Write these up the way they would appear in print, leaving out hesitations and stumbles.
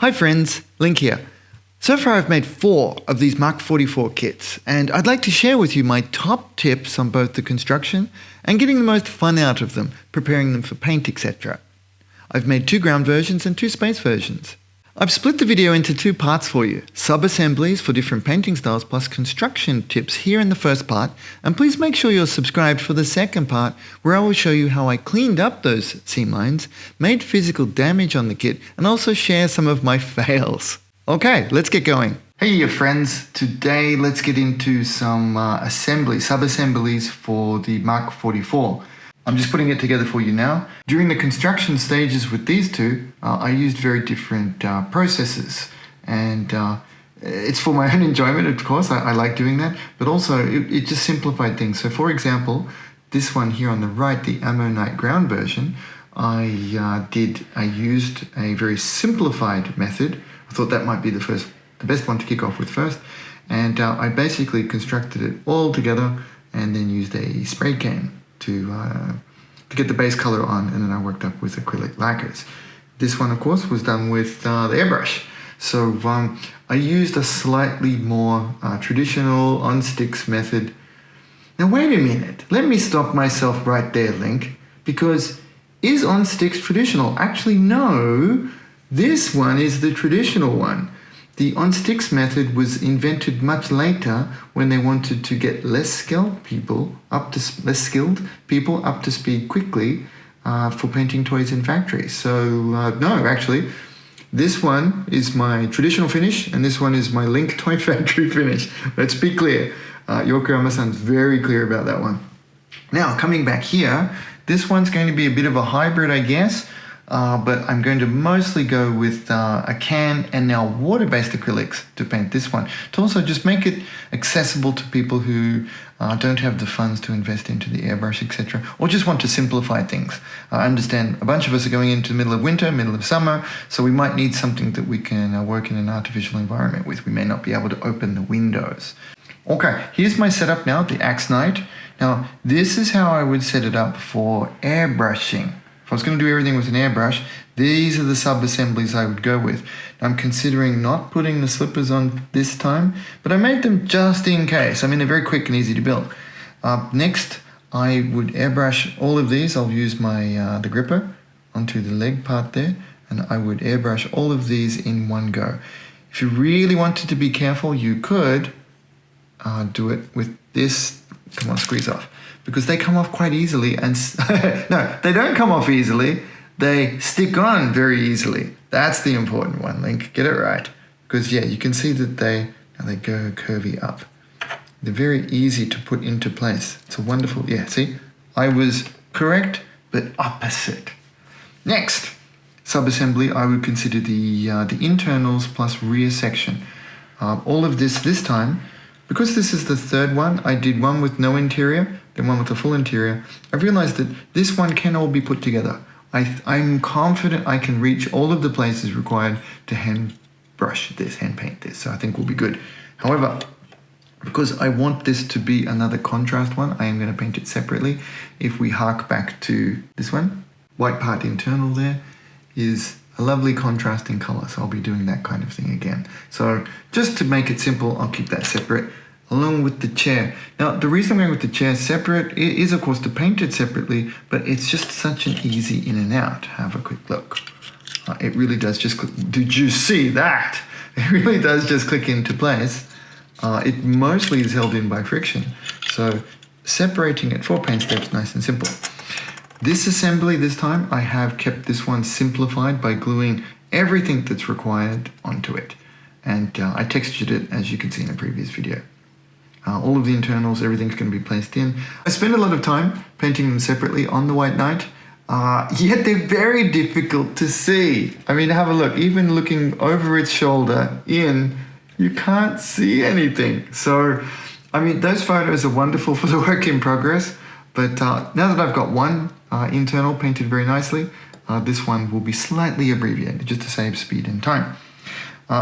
Hi friends, Link here. So far I've made 4 of these MK44 kits, and I'd like to share with you my top tips on both the construction and getting the most fun out of them, preparing them for paint, etc. I've made 2 ground versions and 2 space versions. I've split the video into 2 parts for you, sub-assemblies for different painting styles plus construction tips here in the first part, and please make sure you're subscribed for the second part where I will show you how I cleaned up those seam lines, made physical damage on the kit, and also share some of my fails. Okay, let's get going. Hey you friends, today let's get into some sub-assemblies for the MK44. I'm just putting it together for you now. During the construction stages with these two, I used very different processes, and it's for my own enjoyment, of course. I like doing that, but also it just simplified things. So for example, this one here on the right, the ammonite ground version, I used a very simplified method. I thought that might be the best one to kick off with first, and I basically constructed it all together and then used a spray can to get the base color on, and then I worked up with acrylic lacquers. This one, of course, was done with the airbrush. So I used a slightly more traditional on-sticks method. Now wait a minute, let me stop myself right there, Link, because is on-sticks traditional? Actually no, this one is the traditional one. The on-sticks method was invented much later when they wanted to get less skilled people up to speed quickly for painting toys in factories. So no, actually, this one is my traditional finish and this one is my Link Toy Factory finish. Let's be clear. Yokoyama-san's very clear about that one. Now, coming back here, this one's going to be a bit of a hybrid, I guess. But I'm going to mostly go with a can and now water-based acrylics to paint this one, to also just make it accessible to people who don't have the funds to invest into the airbrush, etc., or just want to simplify things. I understand a bunch of us are going into the middle of winter, middle of summer, so we might need something that we can work in an artificial environment with. We may not be able to open the windows. Okay, here's my setup now, the AXEKNIGHT. Now, this is how I would set it up for airbrushing. If I was going to do everything with an airbrush, these are the sub-assemblies I would go with. Now, I'm considering not putting the slippers on this time, but I made them just in case. I mean, they're very quick and easy to build. Next, I would airbrush all of these. I'll use my the gripper onto the leg part there, and I would airbrush all of these in one go. If you really wanted to be careful, you could do it with this. Come on, squeeze off. Because they come off quite easily, and no, they don't come off easily, they stick on very easily. That's the important one, Link, get it right. Because yeah, you can see that they go curvy up. They're very easy to put into place. It's a wonderful, yeah, see? I was correct, but opposite. Next, sub-assembly, I would consider the internals plus rear section. All of this time, because this is the third one, I did one with no interior, then one with a full interior. I realized that this one can all be put together. I'm confident I can reach all of the places required to hand paint this, so I think we'll be good. However, because I want this to be another contrast one, I am going to paint it separately. If we hark back to this one, white part internal there is a lovely contrasting color, so I'll be doing that kind of thing again. So just to make it simple, I'll keep that separate, along with the chair. Now, the reason I'm going with the chair separate is, of course, to paint it separately, but it's just such an easy in and out. Have a quick look. It really does just click. Did you see that? It really does just click into place. It mostly is held in by friction. So separating it 4 paint steps, nice and simple. This assembly this time, I have kept this one simplified by gluing everything that's required onto it. And I textured it, as you can see in a previous video. All of the internals, everything's going to be placed in. I spend a lot of time painting them separately on the White Knight, yet they're very difficult to see. I mean, have a look. Even looking over its shoulder in, you can't see anything. So, I mean, those photos are wonderful for the work in progress, but now that I've got one internal painted very nicely, this one will be slightly abbreviated just to save speed and time.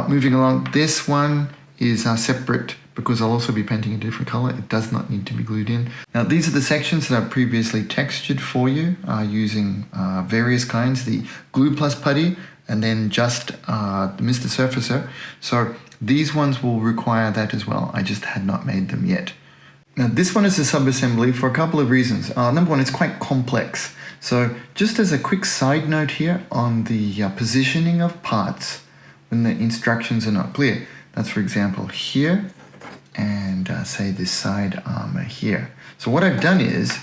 Moving along, this one is separate because I'll also be painting a different color. It does not need to be glued in. Now, these are the sections that I've previously textured for you using various kinds, the glue plus putty, and then just the Mr. Surfacer. So these ones will require that as well. I just had not made them yet. Now this one is a sub-assembly for a couple of reasons. Number one, it's quite complex. So just as a quick side note here on the positioning of parts when the instructions are not clear. That's for example here and say this side armor here. So what I've done is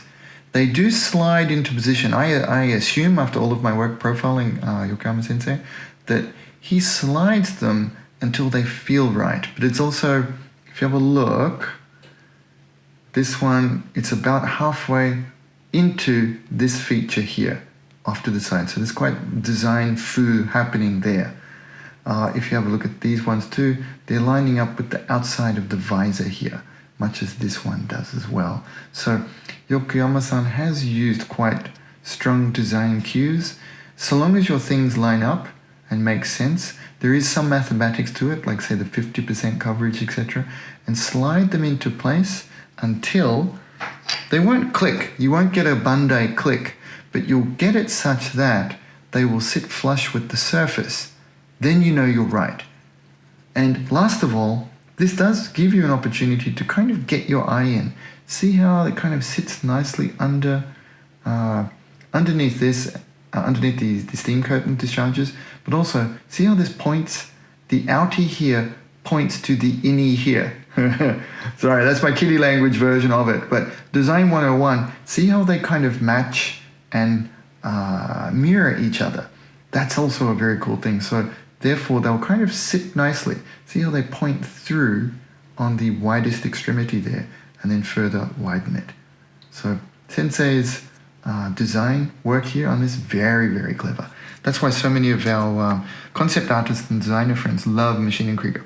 they do slide into position. I assume after all of my work profiling Yokoyama Sensei that he slides them until they feel right. But it's also, if you have a look, this one, it's about halfway into this feature here, off to the side. So there's quite design foo happening there. If you have a look at these ones too, they're lining up with the outside of the visor here, much as this one does as well. So Yokoyama-san has used quite strong design cues. So long as your things line up and make sense, there is some mathematics to it, like say the 50% coverage, etc., and slide them into place until they won't click. You won't get a Bandai click, but you'll get it such that they will sit flush with the surface. Then you know you're right. And last of all, this does give you an opportunity to kind of get your eye in. See how it kind of sits nicely underneath this, underneath the steam curtain discharges, but also see how this points, the outie here points to the innie here. Sorry, that's my kiddie language version of it. But Design 101, see how they kind of match and mirror each other. That's also a very cool thing. So therefore, they'll kind of sit nicely. See how they point through on the widest extremity there and then further widen it. So Sensei's design work here on this, very, very clever. That's why so many of our concept artists and designer friends love Maschinen Krieger.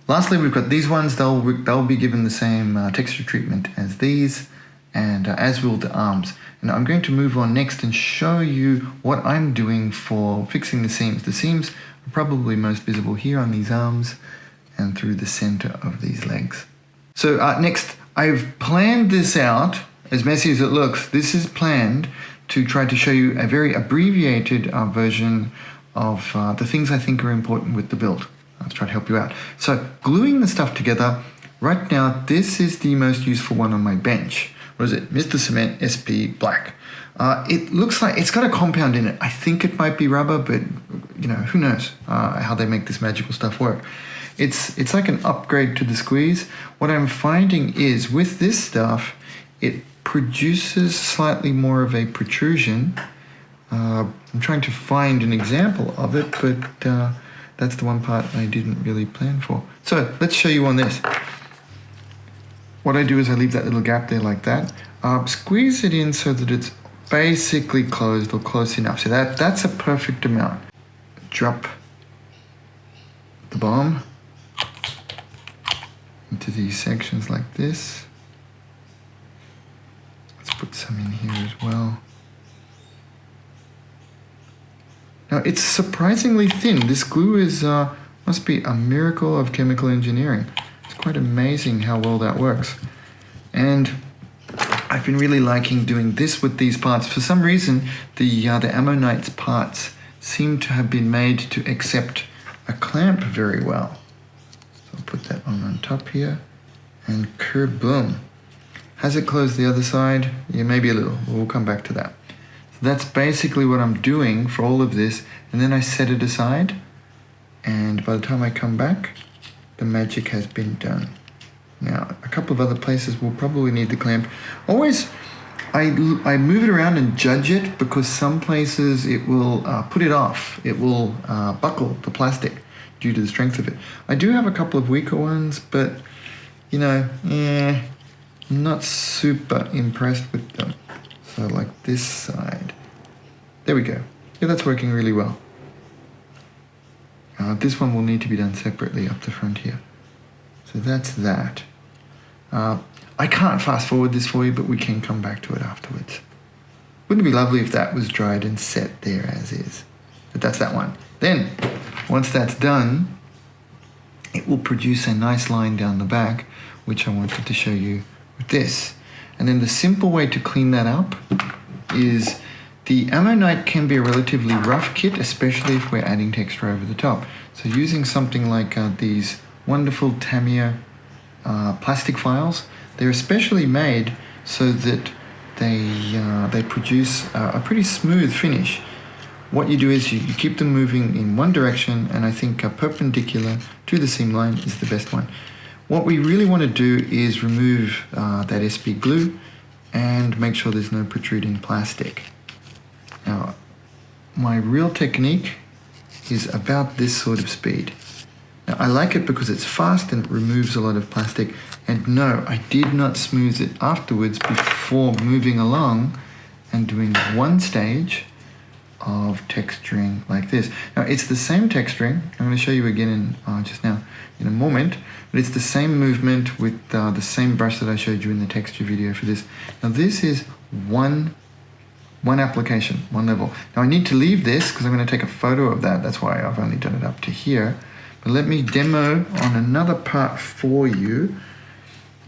Lastly, we've got these ones. They'll be given the same texture treatment as these, and as will the arms. And I'm going to move on next and show you what I'm doing for fixing the seams. The seams are probably most visible here on these arms and through the center of these legs. So next, I've planned this out, as messy as it looks. This is planned to try to show you a very abbreviated version of the things I think are important with the build. Let's try to help you out. So gluing the stuff together, right now, this is the most useful one on my bench. What is it? Mr. Cement SP Black. It looks like it's got a compound in it. I think it might be rubber, but you know, who knows how they make this magical stuff work. It's like an upgrade to the squeeze. What I'm finding is with this stuff, it produces slightly more of a protrusion. I'm trying to find an example of it, but that's the one part I didn't really plan for. So let's show you on this. What I do is I leave that little gap there like that. Squeeze it in so that it's basically closed or close enough. So that's a perfect amount. Drop the bomb into these sections like this. Let's put some in here as well. Now it's surprisingly thin. This glue is must be a miracle of chemical engineering. It's quite amazing how well that works. And I've been really liking doing this with these parts. For some reason, the Ammonite's parts seem to have been made to accept a clamp very well. So I'll put that on top here, and kerboom. Has it closed the other side? Yeah, maybe a little. We'll come back to that. So that's basically what I'm doing for all of this, and then I set it aside, and by the time I come back, the magic has been done. Now, a couple of other places will probably need the clamp. Always, I move it around and judge it, because some places it will put it off. It will buckle the plastic due to the strength of it. I do have a couple of weaker ones, but, you know, I'm not super impressed with them. So like this side. There we go. Yeah, that's working really well. This one will need to be done separately up the front here. So that's that. I can't fast forward this for you, but we can come back to it afterwards. Wouldn't it be lovely if that was dried and set there as is? But that's that one. Then, once that's done, it will produce a nice line down the back, which I wanted to show you with this. And then the simple way to clean that up is The ammonite can be a relatively rough kit, especially if we're adding texture over the top. So using something like these wonderful Tamiya plastic files, they're especially made so that they produce a pretty smooth finish. What you do is you keep them moving in one direction, and I think perpendicular to the seam line is the best one. What we really want to do is remove that SB glue and make sure there's no protruding plastic. Now, my real technique is about this sort of speed. Now, I like it because it's fast and it removes a lot of plastic. And no, I did not smooth it afterwards before moving along and doing one stage of texturing like this. Now, it's the same texturing. I'm going to show you again just now in a moment, but it's the same movement with the same brush that I showed you in the texture video for this. Now, this is one application, one level. Now I need to leave this because I'm going to take a photo of that. That's why I've only done it up to here. But let me demo on another part for you.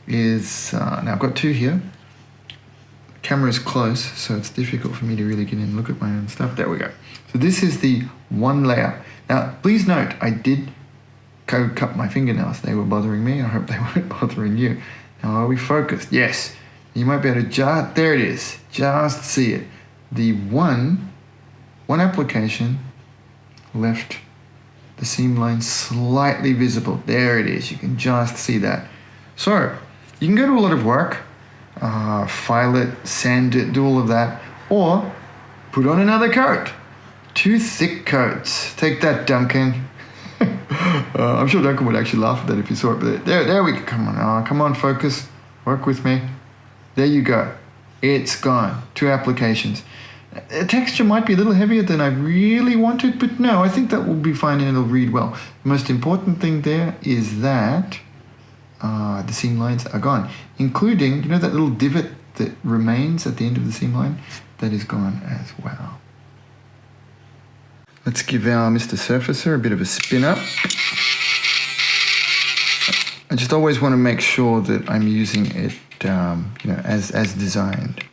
Now I've got two here. The camera is close, so it's difficult for me to really get in and look at my own stuff. There we go. So this is the one layer. Now please note, I did cut my fingernails. They were bothering me. I hope they weren't bothering you. Now are we focused? Yes. You might be able to there it is. Just see it. The one application left the seam line slightly visible. There it is. You can just see that. So you can go to a lot of work, file it, sand it, do all of that, or put on another coat. 2 thick coats. Take that, Duncan. I'm sure Duncan would actually laugh at that if he saw it. But there we go. Come on, come on, focus. Work with me. There you go. It's gone. 2 applications. The texture might be a little heavier than I really wanted, but no, I think that will be fine and it'll read well. The most important thing there is that the seam lines are gone, including, you know, that little divot that remains at the end of the seam line? That is gone as well. Let's give our Mr. Surfacer a bit of a spin up. I just always want to make sure that I'm using it you know, as designed.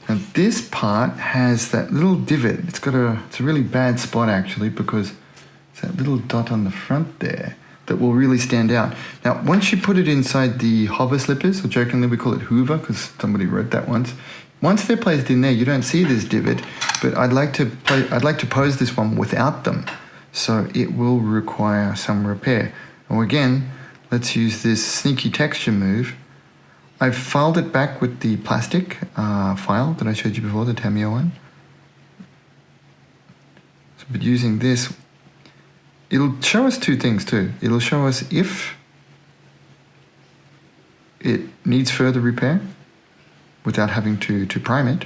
Now this part has that little divot. It's a really bad spot actually, because it's that little dot on the front there that will really stand out. Now once you put it inside the hover slippers, or jokingly we call it Hoover because somebody wrote that once. Once they're placed in there, you don't see this divot, but I'd like to pose this one without them. So it will require some repair. And again, let's use this sneaky texture move. I've filed it back with the plastic file that I showed you before, the Tamiya one. So, but using this, it'll show us 2 things too. It'll show us if it needs further repair without having to prime it,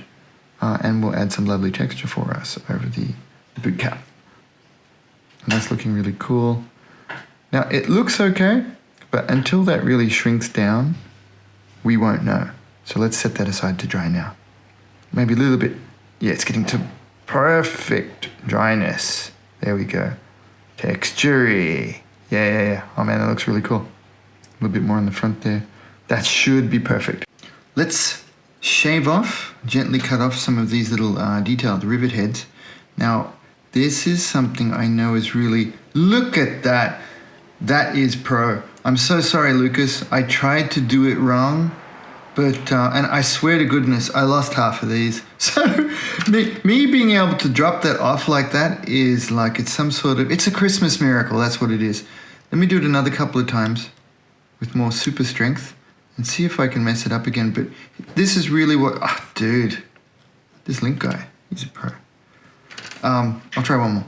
and we'll add some lovely texture for us over the boot cap. And that's looking really cool. Now it looks okay, but until that really shrinks down, we won't know. So let's set that aside to dry now. Maybe a little bit, yeah, it's getting to perfect dryness. There we go. Texture-y. Yeah. Oh man, that looks really cool. A little bit more on the front there. That should be perfect. Let's shave off, gently cut off some of these little detailed rivet heads. Now, this is something I know is really, look at that. That is pro. I'm so sorry, Lucas. I tried to do it wrong, but, and I swear to goodness, I lost half of these. So me being able to drop that off like that is like, it's some sort of, it's a Christmas miracle. That's what it is. Let me do it another couple of times with more super strength and see if I can mess it up again. But this is really what, dude, this Link guy, he's a pro. I'll try one more.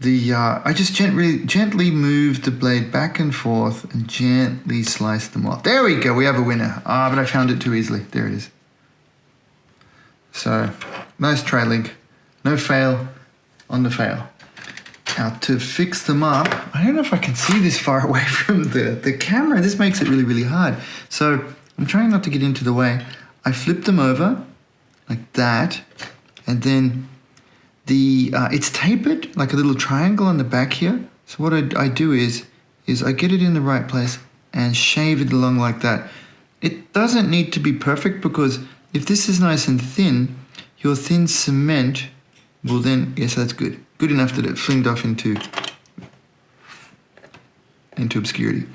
I just gently moved the blade back and forth and gently sliced them off. There we go, we have a winner. But I found it too easily. There it is. So, nice try, Link. No fail on the fail. Now, to fix them up, I don't know if I can see this far away from the camera. This makes it really, really hard. So, I'm trying not to get into the way. I flip them over like that, and then it's tapered like a little triangle on the back here. So what I do is I get it in the right place and shave it along like that. it doesn't need to be perfect, because if this is nice and thin, your thin cement will then, yes, that's good. Good enough that it flinged off into obscurity.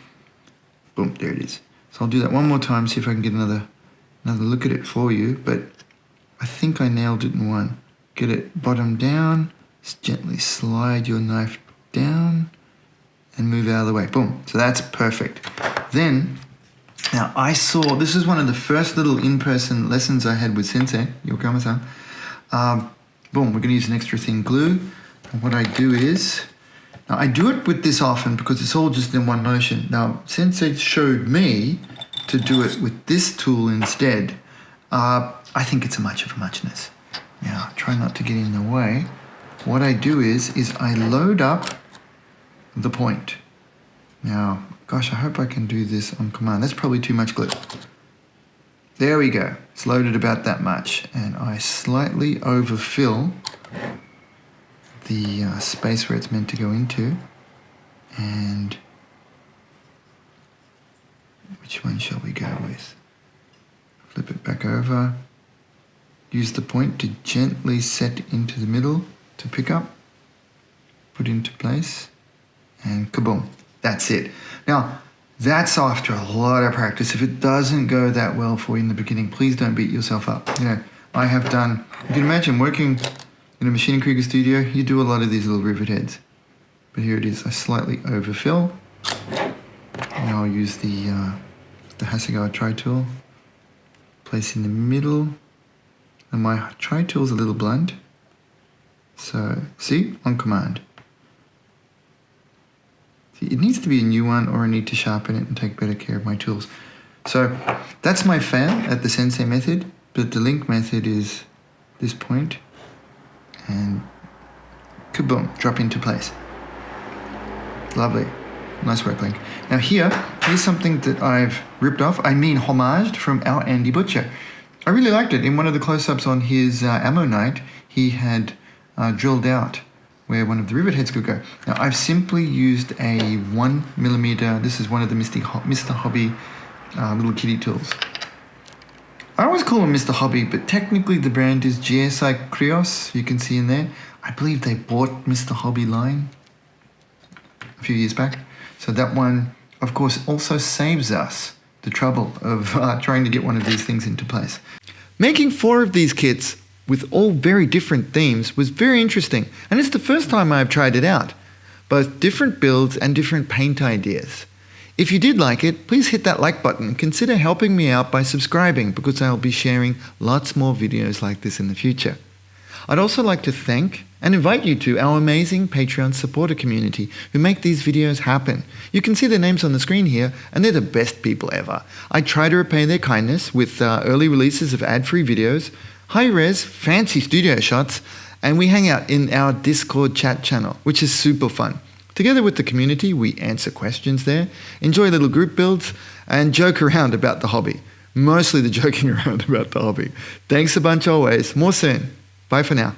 Boom, there it is. So I'll do that one more time, see if I can get another look at it for you, but I think I nailed it in one. Get it bottom down, just gently slide your knife down and move out of the way. Boom, so that's perfect. Then, now I saw, this is one of the first little in-person lessons I had with Sensei, Yokoyama-san. Boom, we're gonna use an extra thin glue. And what I do is, now I do it with this often because it's all just in one motion. Now, Sensei showed me to do it with this tool instead. I think it's a much of a muchness. Now, try not to get in the way. What I do is I load up the point. Now, gosh, I hope I can do this on command. That's probably too much glue. There we go. It's loaded about that much. And I slightly overfill the space where it's meant to go into. And which one shall we go with? Flip it back over. Use the point to gently set into the middle to pick up. Put into place. And kaboom. That's it. Now, that's after a lot of practice. If it doesn't go that well for you in the beginning, please don't beat yourself up. You know, I have done, you can imagine working in a Maschinen Krieger studio, you do a lot of these little rivet heads. But here it is, I slightly overfill. Now I'll use the Hasegawa tri-tool. Place in the middle. And my tri-tool's a little blunt. So, see, on command. See, it needs to be a new one, or I need to sharpen it and take better care of my tools. So, that's my fan at the Sensei method, but the Link method is this point. And kaboom, drop into place. Lovely. Nice work, Link. Now here's something that I've ripped off, homaged from our Andy Butcher. I really liked it. In one of the close-ups on his ammo night, he had drilled out where one of the rivet heads could go. Now I've simply used a 1mm, this is one of the Mr. Hobby little kitty tools. I always call them Mr. Hobby, but technically the brand is GSI Krios, you can see in there. I believe they bought Mr. Hobby line a few years back. So that one, of course, also saves us the trouble of trying to get one of these things into place. Making 4 of these kits with all very different themes was very interesting, and it's the first time I've tried it out. Both different builds and different paint ideas. If you did like it, please hit that like button and consider helping me out by subscribing, because I'll be sharing lots more videos like this in the future. I'd also like to thank and invite you to our amazing Patreon supporter community who make these videos happen. You can see their names on the screen here, and they're the best people ever. I try to repay their kindness with early releases of ad-free videos, high-res, fancy studio shots, and we hang out in our Discord chat channel, which is super fun. Together with the community, we answer questions there, enjoy little group builds, and joke around about the hobby. Mostly the joking around about the hobby. Thanks a bunch always. More soon. Bye for now.